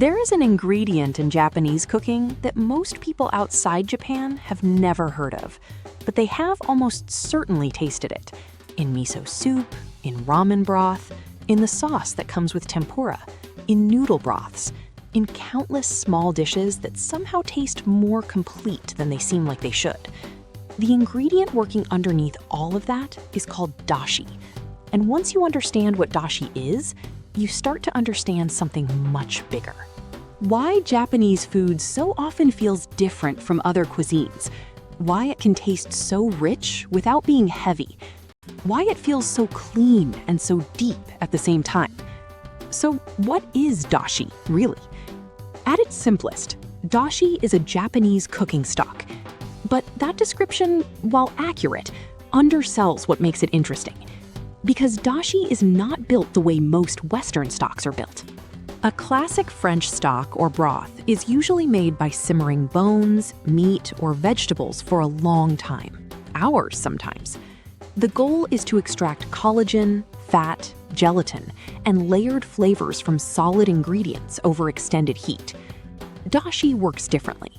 There is an ingredient in Japanese cooking that most people outside Japan have never heard of, but they have almost certainly tasted it. In miso soup, in ramen broth, in the sauce that comes with tempura, in noodle broths, in countless small dishes that somehow taste more complete than they seem like they should. The ingredient working underneath all of that is called dashi. And once you understand what dashi is, you start to understand something much bigger. Why Japanese food so often feels different from other cuisines. Why it can taste so rich without being heavy. Why it feels so clean and so deep at the same time. So what is dashi, really? At its simplest, dashi is a Japanese cooking stock. But that description, while accurate, undersells what makes it interesting. Because dashi is not built the way most Western stocks are built. A classic French stock or broth is usually made by simmering bones, meat, or vegetables for a long time, hours sometimes. The goal is to extract collagen, fat, gelatin, and layered flavors from solid ingredients over extended heat. Dashi works differently.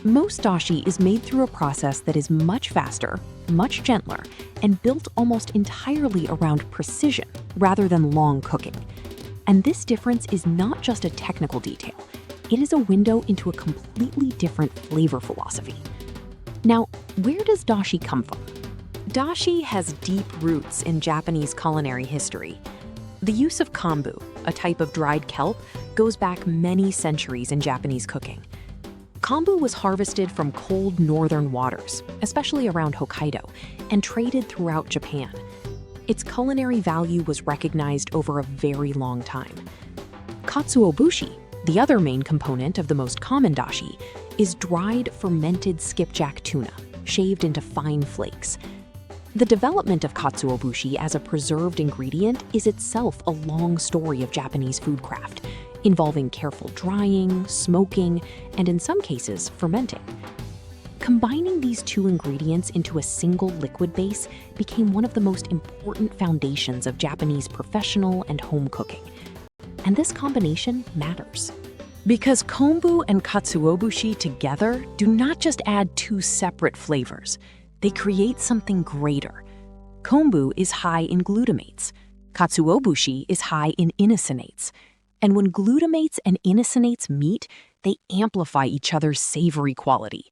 Most dashi is made through a process that is much faster, much gentler, and built almost entirely around precision rather than long cooking. And this difference is not just a technical detail. It is a window into a completely different flavor philosophy. Now, where does dashi come from? Dashi has deep roots in Japanese culinary history. The use of kombu, a type of dried kelp, goes back many centuries in Japanese cooking. Kombu was harvested from cold northern waters, especially around Hokkaido, and traded throughout Japan. Its culinary value was recognized over a very long time. Katsuobushi, the other main component of the most common dashi, is dried fermented skipjack tuna, shaved into fine flakes. The development of katsuobushi as a preserved ingredient is itself a long story of Japanese food craft, involving careful drying, smoking, and in some cases, fermenting. Combining these two ingredients into a single liquid base became one of the most important foundations of Japanese professional and home cooking. And this combination matters. Because kombu and katsuobushi together do not just add two separate flavors, they create something greater. Kombu is high in glutamates. Katsuobushi is high in inosinates. And when glutamates and inosinates meet, they amplify each other's savory quality.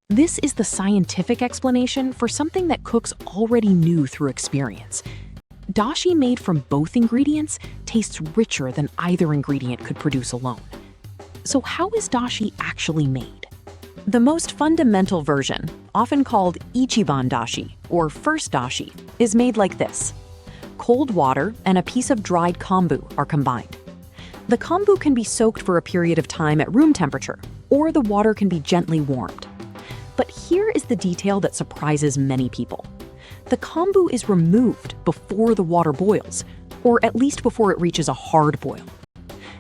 This is the scientific explanation for something that cooks already knew through experience. Dashi made from both ingredients tastes richer than either ingredient could produce alone. So how is dashi actually made? The most fundamental version, often called Ichiban dashi, or first dashi, is made like this. Cold water and a piece of dried kombu are combined. The kombu can be soaked for a period of time at room temperature, or the water can be gently warmed. But here is the detail that surprises many people. The kombu is removed before the water boils, or at least before it reaches a hard boil.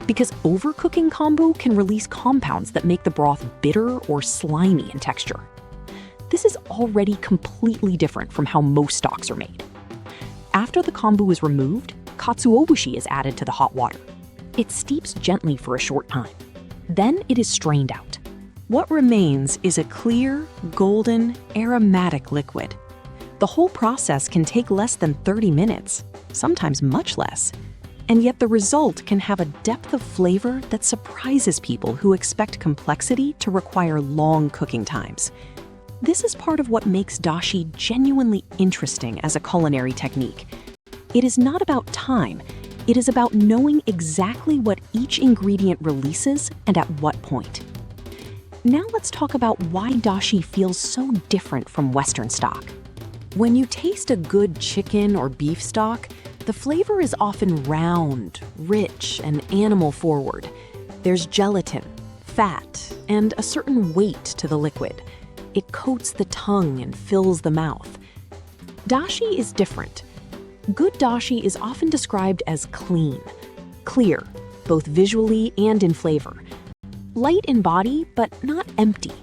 Because overcooking kombu can release compounds that make the broth bitter or slimy in texture. This is already completely different from how most stocks are made. After the kombu is removed, katsuobushi is added to the hot water. It steeps gently for a short time. Then it is strained out. What remains is a clear, golden, aromatic liquid. The whole process can take less than 30 minutes, sometimes much less. And yet the result can have a depth of flavor that surprises people who expect complexity to require long cooking times. This is part of what makes dashi genuinely interesting as a culinary technique. It is not about time. It is about knowing exactly what each ingredient releases and at what point. Now let's talk about why dashi feels so different from Western stock. When you taste a good chicken or beef stock, the flavor is often round, rich, and animal-forward. There's gelatin, fat, and a certain weight to the liquid. It coats the tongue and fills the mouth. Dashi is different. Good dashi is often described as clean, clear, both visually and in flavor. Light in body, but not empty.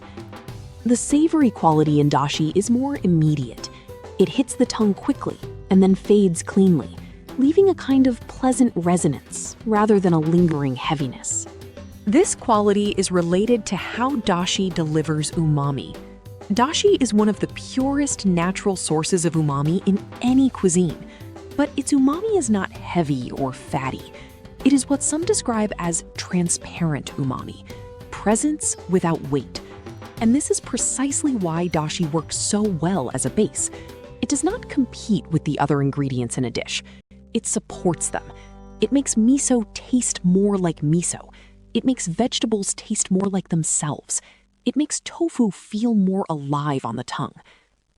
The savory quality in dashi is more immediate. It hits the tongue quickly and then fades cleanly, leaving a kind of pleasant resonance rather than a lingering heaviness. This quality is related to how dashi delivers umami. Dashi is one of the purest natural sources of umami in any cuisine. But its umami is not heavy or fatty. It is what some describe as transparent umami, presence without weight. And this is precisely why dashi works so well as a base. It does not compete with the other ingredients in a dish. It supports them. It makes miso taste more like miso. It makes vegetables taste more like themselves. It makes tofu feel more alive on the tongue.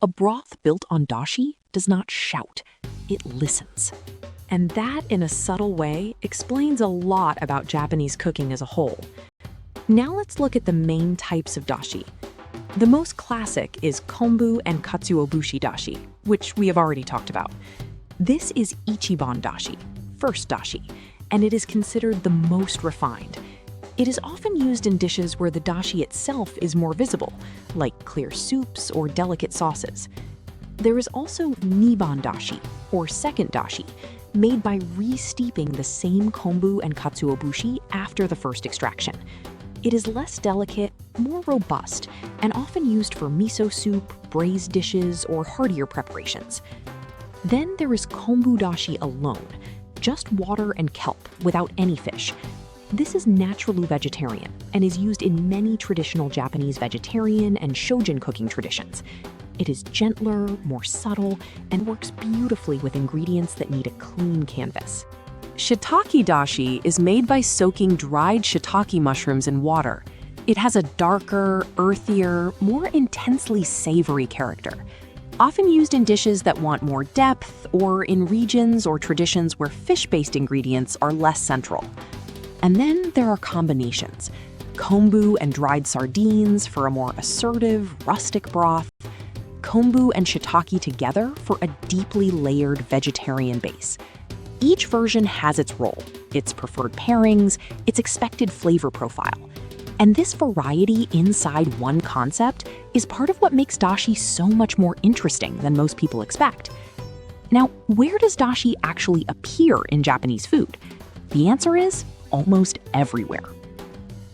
A broth built on dashi does not shout. It listens. And that, in a subtle way, explains a lot about Japanese cooking as a whole. Now let's look at the main types of dashi. The most classic is Kombu and katsuobushi dashi, which we have already talked about. This is Ichiban dashi, first dashi, and it is considered the most refined. It is often used in dishes where the dashi itself is more visible, like clear soups or delicate sauces. There is also niban dashi, or second dashi, made by re-steeping the same kombu and katsuobushi after the first extraction. It is less delicate, more robust, and often used for miso soup, braised dishes, or heartier preparations. Then there is kombu dashi alone, just water and kelp, without any fish. This is naturally vegetarian and is used in many traditional Japanese vegetarian and shoujin cooking traditions. It is gentler, more subtle, and works beautifully with ingredients that need a clean canvas. Shiitake dashi is made by soaking dried shiitake mushrooms in water. It has a darker, earthier, more intensely savory character, often used in dishes that want more depth or in regions or traditions where fish-based ingredients are less central. And then there are combinations: kombu and dried sardines for a more assertive, rustic broth, kombu and shiitake together for a deeply layered vegetarian base. Each version has its role, its preferred pairings, its expected flavor profile. And this variety inside one concept is part of what makes dashi so much more interesting than most people expect. Now, where does dashi actually appear in Japanese food? The answer is almost everywhere.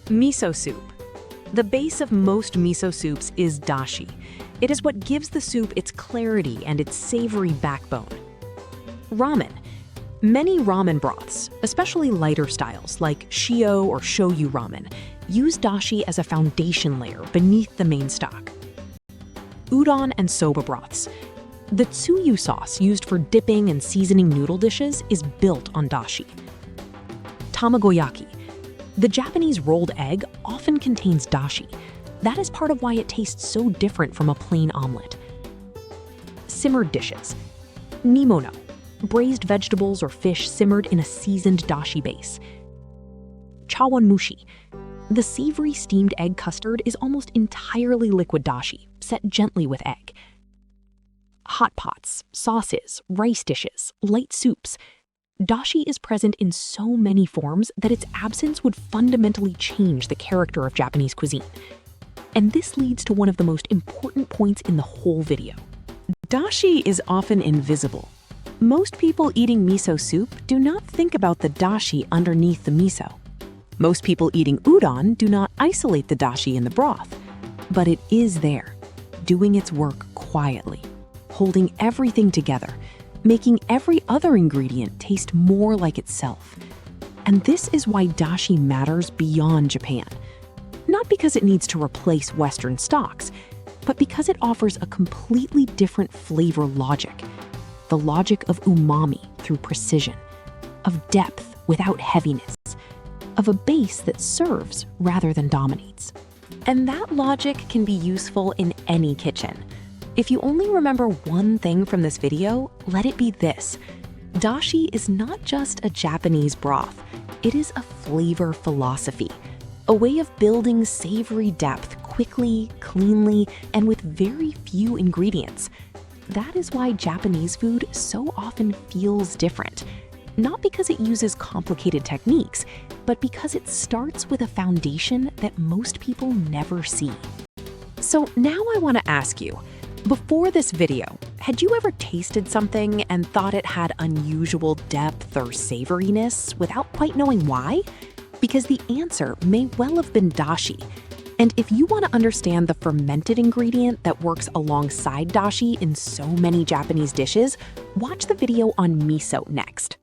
Miso soup. The base of most miso soups is dashi. It is what gives the soup its clarity and its savory backbone. Ramen. Many ramen broths, especially lighter styles like shio or shoyu ramen, use dashi as a foundation layer beneath the main stock. Udon and soba broths. The tsuyu sauce used for dipping and seasoning noodle dishes is built on dashi. Tamagoyaki. The Japanese rolled egg often contains dashi. That is part of why it tastes so different from a plain omelet. Simmered dishes. Nimono. Braised vegetables or fish simmered in a seasoned dashi base. Chawanmushi. The savory steamed egg custard is almost entirely liquid dashi, set gently with egg. Hot pots, sauces, rice dishes, light soups. Dashi is present in so many forms that its absence would fundamentally change the character of Japanese cuisine. And this leads to one of the most important points in the whole video. Dashi is often invisible. Most people eating miso soup do not think about the dashi underneath the miso. Most people eating udon do not isolate the dashi in the broth. But it is there, doing its work quietly, holding everything together, making every other ingredient taste more like itself. And this is why dashi matters beyond Japan. Not because it needs to replace Western stocks, but because it offers a completely different flavor logic. The logic of umami through precision, of depth without heaviness, of a base that serves rather than dominates. And that logic can be useful in any kitchen. If you only remember one thing from this video, let it be this: dashi is not just a Japanese broth, it is a flavor philosophy, a way of building savory depth quickly, cleanly, and with very few ingredients. That is why Japanese food so often feels different. Not because it uses complicated techniques, but because it starts with a foundation that most people never see. So now I want to ask you, before this video, had you ever tasted something and thought it had unusual depth or savoriness without quite knowing why? Because the answer may well have been dashi. And if you want to understand the fermented ingredient that works alongside dashi in so many Japanese dishes, watch the video on miso next.